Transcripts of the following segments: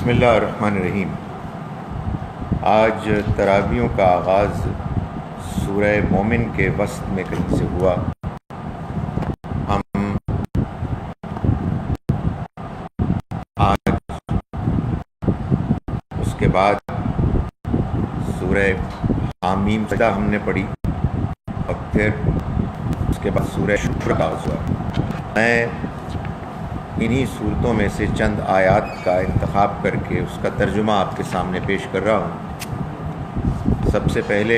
بسم اللہ الرحمن الرحیم۔ آج تراویحوں کا آغاز سورہ مومن کے وسط میں کہیں سے ہوا۔ ہم آج اس کے بعد سورہ حامیم سجدہ ہم نے پڑھی اور پھر اس کے بعد سورہ شکر کا آغاز ہوا۔ میں انہی صورتوں میں سے چند آیات کا انتخاب کر کے اس کا ترجمہ آپ کے سامنے پیش کر رہا ہوں۔ سب سے پہلے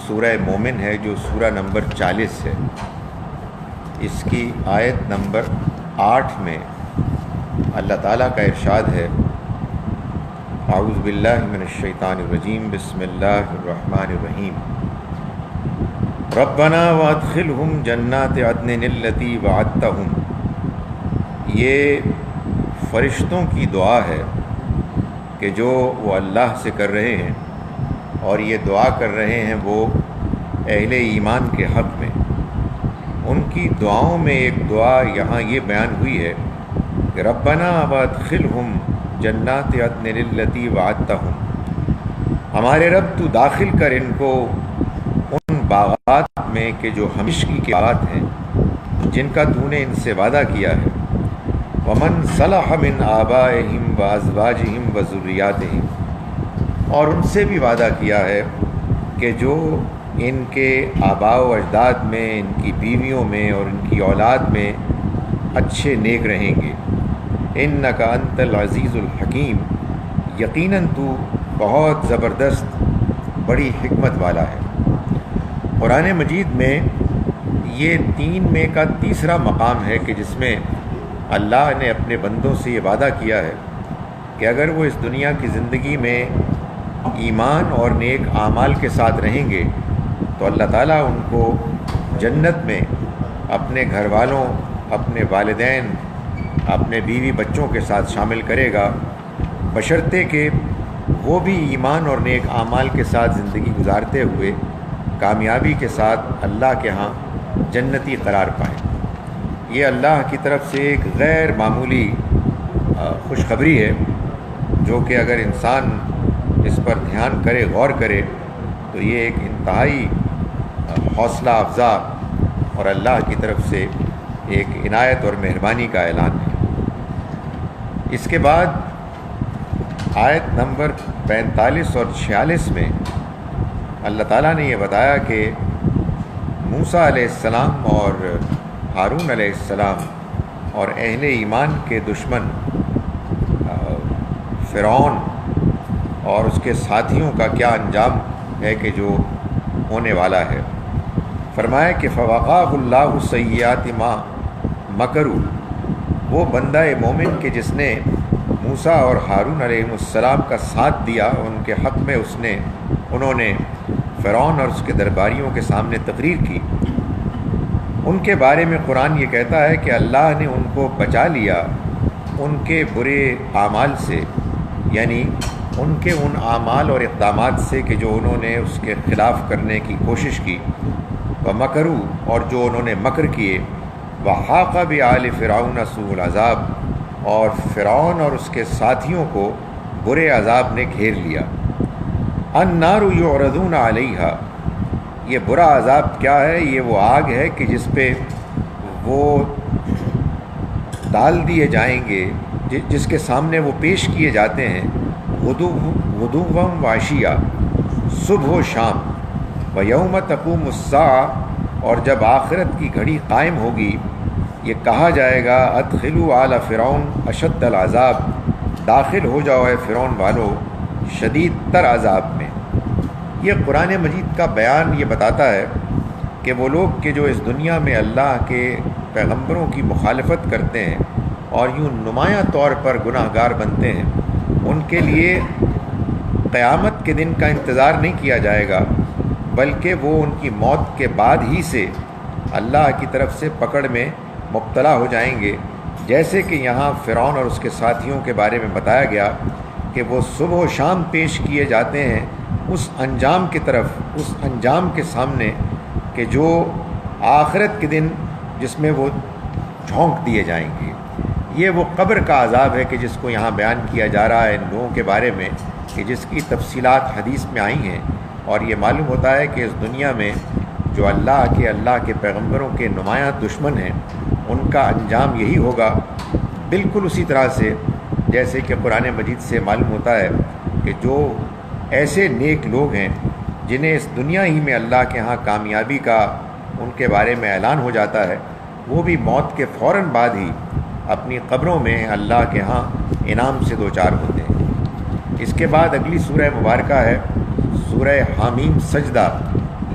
سورہ مومن ہے جو سورہ نمبر 40 ہے۔ اس کی آیت نمبر 8 میں اللہ تعالیٰ کا ارشاد ہے، اعوذ باللہ من الشیطان الرجیم، بسم اللہ الرحمن الرحیم، ربنا وادخلہم جنات عدن التی وعدتہم۔ یہ فرشتوں کی دعا ہے کہ جو وہ اللہ سے کر رہے ہیں، اور یہ دعا کر رہے ہیں وہ اہل ایمان کے حق میں۔ ان کی دعاؤں میں ایک دعا یہاں یہ بیان ہوئی ہے کہ ربنا وادخلہم جنات عدن التی وعدتہم، ہمارے رب تو داخل کر ان کو ان باغات میں کہ جو ہمیشگی کے باغات ہیں جن کا تو نے ان سے وعدہ کیا ہے، ومن صلح من آبائہم وازواجہم وذریاتہم، اور ان سے بھی وعدہ کیا ہے کہ جو ان کے آباء و اجداد میں، ان کی بیویوں میں اور ان کی اولاد میں اچھے نیک رہیں گے۔ انک انت العزیز الحکیم، یقیناً تو بہت زبردست بڑی حکمت والا ہے۔ قرآن مجید میں یہ 3 میں کا تیسرا مقام ہے کہ جس میں اللہ نے اپنے بندوں سے یہ وعدہ کیا ہے کہ اگر وہ اس دنیا کی زندگی میں ایمان اور نیک اعمال کے ساتھ رہیں گے تو اللہ تعالیٰ ان کو جنت میں اپنے گھر والوں، اپنے والدین، اپنے بیوی بچوں کے ساتھ شامل کرے گا، بشرطے کہ وہ بھی ایمان اور نیک اعمال کے ساتھ زندگی گزارتے ہوئے کامیابی کے ساتھ اللہ کے ہاں جنتی قرار پائیں۔ یہ اللہ کی طرف سے ایک غیر معمولی خوشخبری ہے، جو کہ اگر انسان اس پر دھیان کرے، غور کرے تو یہ ایک انتہائی حوصلہ افزا اور اللہ کی طرف سے ایک عنایت اور مہربانی کا اعلان ہے۔ اس کے بعد آیت نمبر 45 اور 46 میں اللہ تعالیٰ نے یہ بتایا کہ موسیٰ علیہ السلام اور ہارون علیہ السلام اور اہل ایمان کے دشمن فرعون اور اس کے ساتھیوں کا کیا انجام ہے کہ جو ہونے والا ہے۔ فرمایا کہ فوقاہ اللہ سیئات ما مکروا، وہ بندہ مومن کہ جس نے موسیٰ اور ہارون علیہ السلام کا ساتھ دیا، ان کے حق میں انہوں نے فرعون اور اس کے درباریوں کے سامنے تقریر کی، ان کے بارے میں قرآن یہ کہتا ہے کہ اللہ نے ان کو بچا لیا ان کے برے اعمال سے، یعنی ان کے ان اعمال اور اقدامات سے کہ جو انہوں نے اس کے خلاف کرنے کی کوشش کی، ومکروا، اور جو انہوں نے مکر کیے، وحاق بآل فرعون سوء العذاب، اور فرعون اور اس کے ساتھیوں کو برے عذاب نے گھیر لیا۔ النار یعرضون علیہا، یہ برا عذاب کیا ہے؟ یہ وہ آگ ہے کہ جس پہ وہ ڈال دیے جائیں گے، جس کے سامنے وہ پیش کیے جاتے ہیں، غدوا وعشیا، صبح و شام، ویوم تقوم الساعہ، اور جب آخرت کی گھڑی قائم ہوگی یہ کہا جائے گا ادخلوا آل فرعون اشد العذاب، داخل ہو جاؤ اے فرعون والو شدید تر عذاب میں۔ یہ قرآن مجید کا بیان یہ بتاتا ہے کہ وہ لوگ کہ جو اس دنیا میں اللہ کے پیغمبروں کی مخالفت کرتے ہیں اور یوں نمایاں طور پر گناہ گار بنتے ہیں، ان کے لیے قیامت کے دن کا انتظار نہیں کیا جائے گا، بلکہ وہ ان کی موت کے بعد ہی سے اللہ کی طرف سے پکڑ میں مبتلا ہو جائیں گے، جیسے کہ یہاں فرعون اور اس کے ساتھیوں کے بارے میں بتایا گیا کہ وہ صبح و شام پیش کیے جاتے ہیں اس انجام کی طرف، اس انجام کے سامنے کہ جو آخرت کے دن جس میں وہ جھونک دیے جائیں گے۔ یہ وہ قبر کا عذاب ہے کہ جس کو یہاں بیان کیا جا رہا ہے ان لوگوں کے بارے میں، کہ جس کی تفصیلات حدیث میں آئی ہیں، اور یہ معلوم ہوتا ہے کہ اس دنیا میں جو اللہ کے پیغمبروں کے نمایاں دشمن ہیں ان کا انجام یہی ہوگا، بالکل اسی طرح سے جیسے کہ قرآن مجید سے معلوم ہوتا ہے کہ جو ایسے نیک لوگ ہیں جنہیں اس دنیا ہی میں اللہ کے ہاں کامیابی کا ان کے بارے میں اعلان ہو جاتا ہے، وہ بھی موت کے فوراً بعد ہی اپنی قبروں میں اللہ کے ہاں انعام سے دوچار ہوتے ہیں۔ اس کے بعد اگلی سورہ مبارکہ ہے سورہ حامیم سجدہ،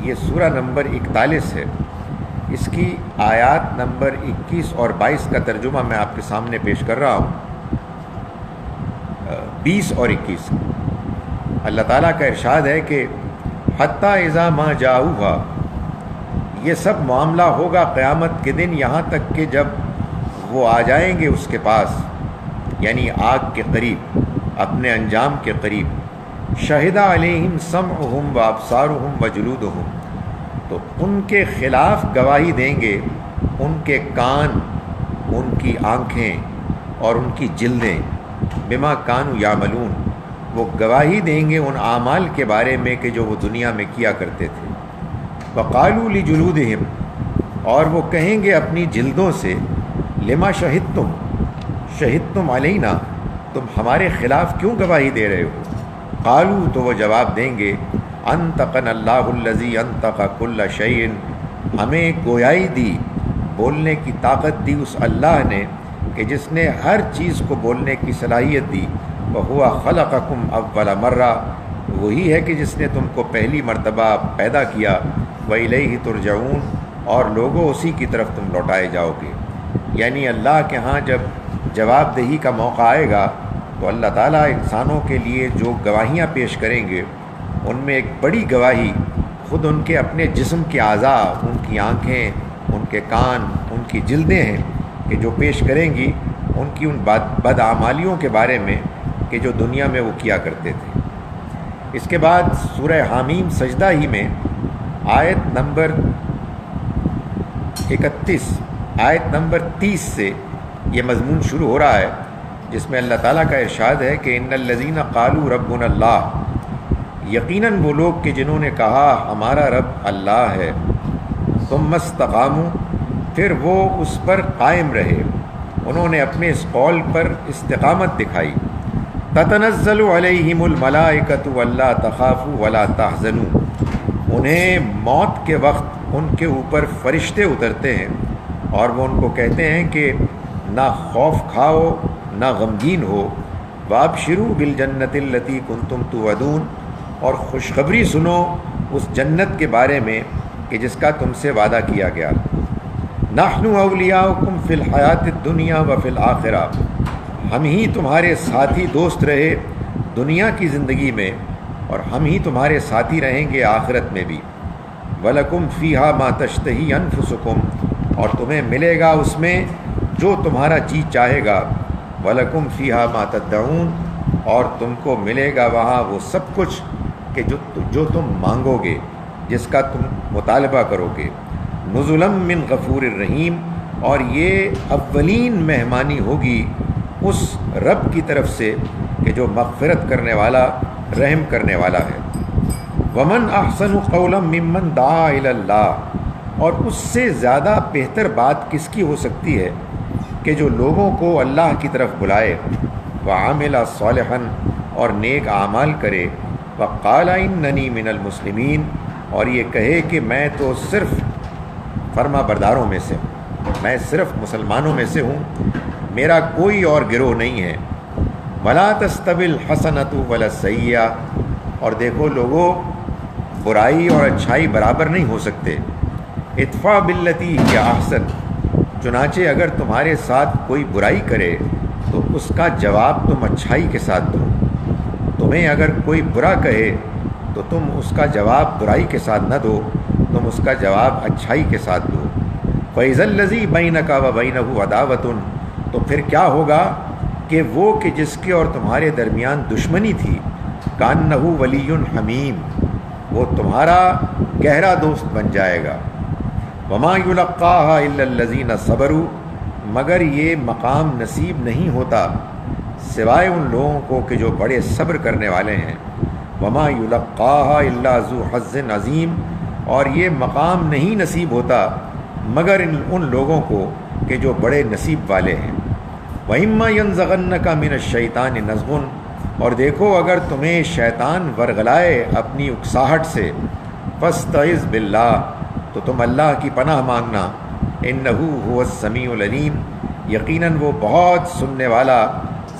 یہ سورہ نمبر 41 ہے۔ اس کی آیات نمبر 21 اور 22 کا ترجمہ میں آپ کے سامنے پیش کر رہا ہوں۔ 20 اور 21 اللہ تعالیٰ کا ارشاد ہے کہ حتیٰ اذا ما جاؤہا، یہ سب معاملہ ہوگا قیامت کے دن یہاں تک کہ جب وہ آ جائیں گے اس کے پاس، یعنی آگ کے قریب، اپنے انجام کے قریب۔ شہد علیہم سمعہم و ابصارہم و جلودہم، تو ان کے خلاف گواہی دیں گے ان کے کان، ان کی آنکھیں اور ان کی جلدیں، بما کانوا یعملون، وہ گواہی دیں گے ان اعمال کے بارے میں کہ جو وہ دنیا میں کیا کرتے تھے۔ وقالوا لجلودہم، اور وہ کہیں گے اپنی جلدوں سے، لما شہدتم علینا، تم ہمارے خلاف کیوں گواہی دے رہے ہو؟ قالوا، تو وہ جواب دیں گے، انطقنا اللہ الذی انطق کل شیء، ہمیں گویائی دی، بولنے کی طاقت دی اس اللہ نے کہ جس نے ہر چیز کو بولنے کی صلاحیت دی۔ وہو خلقکم اول مرہ، وہی ہے کہ جس نے تم کو پہلی مرتبہ پیدا کیا۔ وإلیہ ترجعون، اور لوگوں اسی کی طرف تم لوٹائے جاؤ گے۔ یعنی اللہ کے ہاں جب جواب دہی کا موقع آئے گا تو اللہ تعالیٰ انسانوں کے لیے جو گواہیاں پیش کریں گے ان میں ایک بڑی گواہی خود ان کے اپنے جسم کے اعضاء، ان کی آنکھیں، ان کے کان، ان کی جلدیں ہیں کہ جو پیش کریں گی ان کی ان بدعمالیوں کے بارے میں کہ جو دنیا میں وہ کیا کرتے تھے۔ اس کے بعد سورہ حامیم سجدہ ہی میں آیت نمبر 31 آیت نمبر 30 سے یہ مضمون شروع ہو رہا ہے، جس میں اللہ تعالیٰ کا ارشاد ہے کہ ان الذین قالوا ربنا اللہ، یقیناً وہ لوگ کہ جنہوں نے کہا ہمارا رب اللہ ہے، ثم استقاموا، پھر وہ اس پر قائم رہے، انہوں نے اپنے اس قول پر استقامت دکھائی۔ تتنزل علیہم الملائکۃ الا تخافوا ولا تحزنوا، انہیں موت کے وقت ان کے اوپر فرشتے اترتے ہیں اور وہ ان کو کہتے ہیں کہ نہ خوف کھاؤ نہ غمگین ہو، وابشروا بالجنۃ التی کنتم توعدون، اور خوشخبری سنو اس جنت کے بارے میں کہ جس کا تم سے وعدہ کیا گیا۔ نحن اولیاؤکم فی الحیات الدنیا وفی الآخرہ، ہم ہی تمہارے ساتھی دوست رہے دنیا کی زندگی میں اور ہم ہی تمہارے ساتھی رہیں گے آخرت میں بھی۔ وَلَكُمْ فِيهَا مَا تَشْتَهِي أَنفُسُكُمْ، اور تمہیں ملے گا اس میں جو تمہارا جی چاہے گا۔ وَلَكُمْ فِيهَا مَا تَدَّعُونَ، اور تم کو ملے گا وہاں وہ سب کچھ کہ جو تم مانگو گے، جس کا تم مطالبہ کرو گے۔ نُزُلًا مِّن غَفُورٍ رَحِيمٍ، اور یہ اولین مہمانی ہوگی اس رب کی طرف سے کہ جو مغفرت کرنے والا، رحم کرنے والا ہے۔ وَمَنْ أَحْسَنُ قَوْلًا مِّمَّنْ دَعَا إِلَى اللَّهِ، اور اس سے زیادہ بہتر بات کس کی ہو سکتی ہے کہ جو لوگوں کو اللہ کی طرف بلائے، وَعَمِلَ صَالِحًا، اور نیک اعمال کرے، وَقَالَ إِنَّنِي مِنَ الْمُسْلِمِينَ، اور یہ کہے کہ میں تو صرف فرما برداروں میں سے ہوں، میں صرف مسلمانوں میں سے ہوں، میرا کوئی اور گروہ نہیں ہے۔ وَلَا تَسْتَوِي الْحَسَنَةُ وَلَا السَّيِّئَةُ، اور دیکھو لوگوں، برائی اور اچھائی برابر نہیں ہو سکتے۔ ادفع باللتی ہی احسن، چنانچہ اگر تمہارے ساتھ کوئی برائی کرے تو اس کا جواب تم اچھائی کے ساتھ دو، تمہیں اگر کوئی برا کہے تو تم اس کا جواب برائی کے ساتھ نہ دو، تم اس کا جواب اچھائی کے ساتھ دو۔ فَإِذَا الَّذِي بَيْنَكَ وَبَيْنَهُ عَدَاوَةٌ، تو پھر کیا ہوگا کہ وہ کہ جس کے اور تمہارے درمیان دشمنی تھی، کَأَنَّهُ وَلِيٌّ حَمِيمٌ، وہ تمہارا گہرا دوست بن جائے گا۔ وَمَا يُلَقَّاهَا إِلَّا الَّذِينَ صَبَرُوا، مگر یہ مقام نصیب نہیں ہوتا سوائے ان لوگوں کو کہ جو بڑے صبر کرنے والے ہیں۔ وما یلقاها الا ذو حظ عظیم، اور یہ مقام نہیں نصیب ہوتا مگر ان لوگوں کو کہ جو بڑے نصیب والے ہیں۔ وَإِمَّا يَنزَغَنَّكَ مِنَ الشَّيْطَانِ نَزْغٌ، اور دیکھو اگر تمہیں شیطان ورغلائے اپنی اکساہٹ سے، فَاسْتَعِذْ بِاللَّهِ، تو تم اللہ کی پناہ مانگنا، إِنَّهُ هُوَ السَّمِيعُ الْعَلِيمُ، یقیناً وہ بہت سننے والا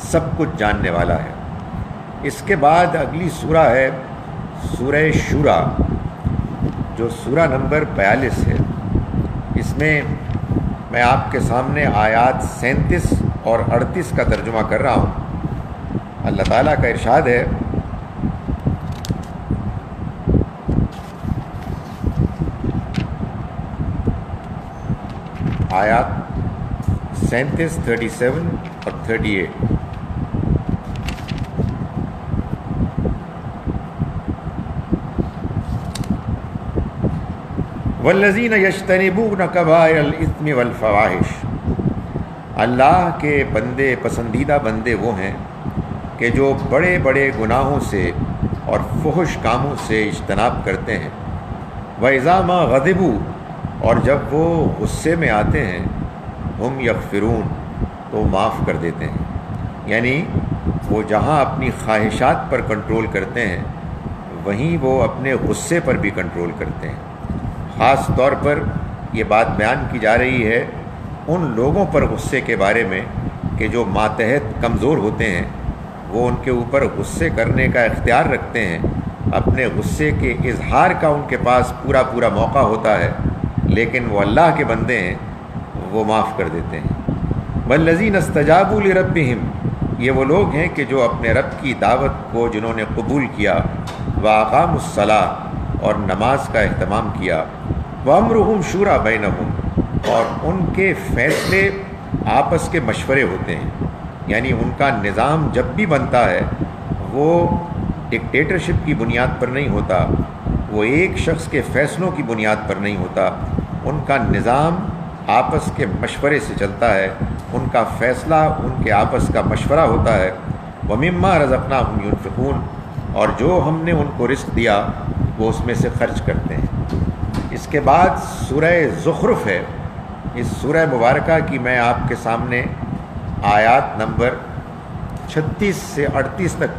سب کچھ جاننے والا ہے۔ اس کے بعد اگلی سورہ ہے سورہ شورا، جو سورہ نمبر 42 ہے۔ اس میں میں آپ کے سامنے آیات 37 اور 38 کا ترجمہ کر رہا ہوں۔ اللہ تعالیٰ کا ارشاد ہے، آیات 37، 37 اور 38۔ والذین یجتنبون کبائر الاثم والفواحش، اللہ کے بندے، پسندیدہ بندے وہ ہیں کہ جو بڑے بڑے گناہوں سے اور فحش کاموں سے اجتناب کرتے ہیں۔ وَإِذَا مَا غَضِبُوا، اور جب وہ غصے میں آتے ہیں، ہم یغفرون، تو معاف کر دیتے ہیں۔ یعنی وہ جہاں اپنی خواہشات پر کنٹرول کرتے ہیں وہیں وہ اپنے غصے پر بھی کنٹرول کرتے ہیں۔ خاص طور پر یہ بات بیان کی جا رہی ہے ان لوگوں پر غصے کے بارے میں کہ جو ماتحت کمزور ہوتے ہیں، وہ ان کے اوپر غصے کرنے کا اختیار رکھتے ہیں، اپنے غصے کے اظہار کا ان کے پاس پورا موقع ہوتا ہے، لیکن وہ اللہ کے بندے ہیں، وہ معاف کر دیتے ہیں۔ والذین استجابوا لربہم، یہ وہ لوگ ہیں کہ جو اپنے رب کی دعوت کو جنہوں نے قبول کیا، واقاموا الصلاۃ، اور نماز کا اہتمام کیا، وامرہم شورا بینہم، اور ان کے فیصلے آپس کے مشورے ہوتے ہیں۔ یعنی ان کا نظام جب بھی بنتا ہے وہ ڈکٹیٹرشپ کی بنیاد پر نہیں ہوتا، وہ ایک شخص کے فیصلوں کی بنیاد پر نہیں ہوتا، ان کا نظام آپس کے مشورے سے چلتا ہے، ان کا فیصلہ ان کے آپس کا مشورہ ہوتا ہے۔ وَمِمَّا رَزَقْنَاهُمْ يُنْفِقُونَ، اور جو ہم نے ان کو رزق دیا وہ اس میں سے خرچ کرتے ہیں۔ اس کے بعد سورہ زخرف ہے۔ اس سورہ مبارکہ کی میں آپ کے سامنے آیات نمبر 36 سے 38 تک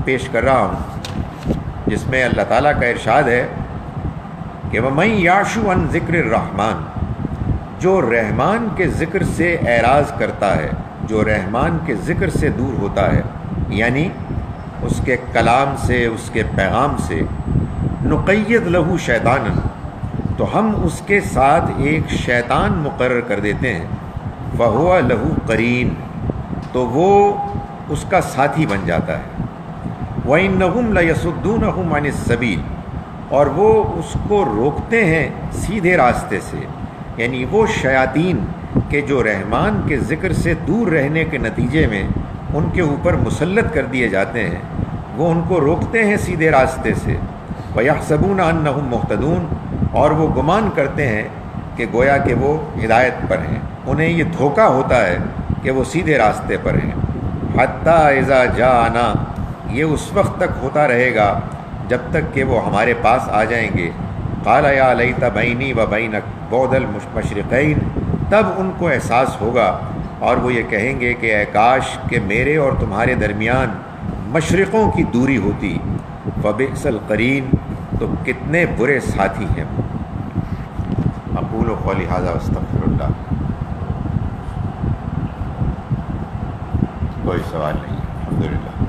پیش کر رہا ہوں، جس میں اللہ تعالیٰ کا ارشاد ہے کہ وَمَن يَعْشُ عَن ذِكْرِ الرَّحْمَنِ، جو رحمان کے ذکر سے اعراض کرتا ہے، جو رحمان کے ذکر سے دور ہوتا ہے، یعنی اس کے کلام سے، اس کے پیغام سے، نقید لہو شیطانن، تو ہم اس کے ساتھ ایک شیطان مقرر کر دیتے ہیں، فہو لہو قرین، تو وہ اس کا ساتھی بن جاتا ہے۔ وَإِنَّهُمْ لَيَصُدُّونَهُمْ عَنِ السَّبِيلِ، اور وہ اس کو روکتے ہیں سیدھے راستے سے، یعنی وہ شیاطین کہ جو رحمان کے ذکر سے دور رہنے کے نتیجے میں ان کے اوپر مسلط کر دیے جاتے ہیں، وہ ان کو روکتے ہیں سیدھے راستے سے۔ وَيَحْسَبُونَ أَنَّهُمْ مُهْتَدُونَ، اور وہ گمان کرتے ہیں کہ گویا کہ وہ ہدایت پر ہیں، انہیں یہ دھوکہ ہوتا ہے کہ وہ سیدھے راستے پر ہیں۔ حتیٰ اذا جاءنا، یہ اس وقت تک ہوتا رہے گا جب تک کہ وہ ہمارے پاس آ جائیں گے۔ قال یا لیت بینی و بینک بعد المشرقین، تب ان کو احساس ہوگا اور وہ یہ کہیں گے کہ اے کاش کہ میرے اور تمہارے درمیان مشرقوں کی دوری ہوتی، فبئس القرین، تو کتنے برے ساتھی ہیں۔ اقول قولی ھذا واستغفر اللہ۔ کوئی سوال نہیں، الحمدللہ۔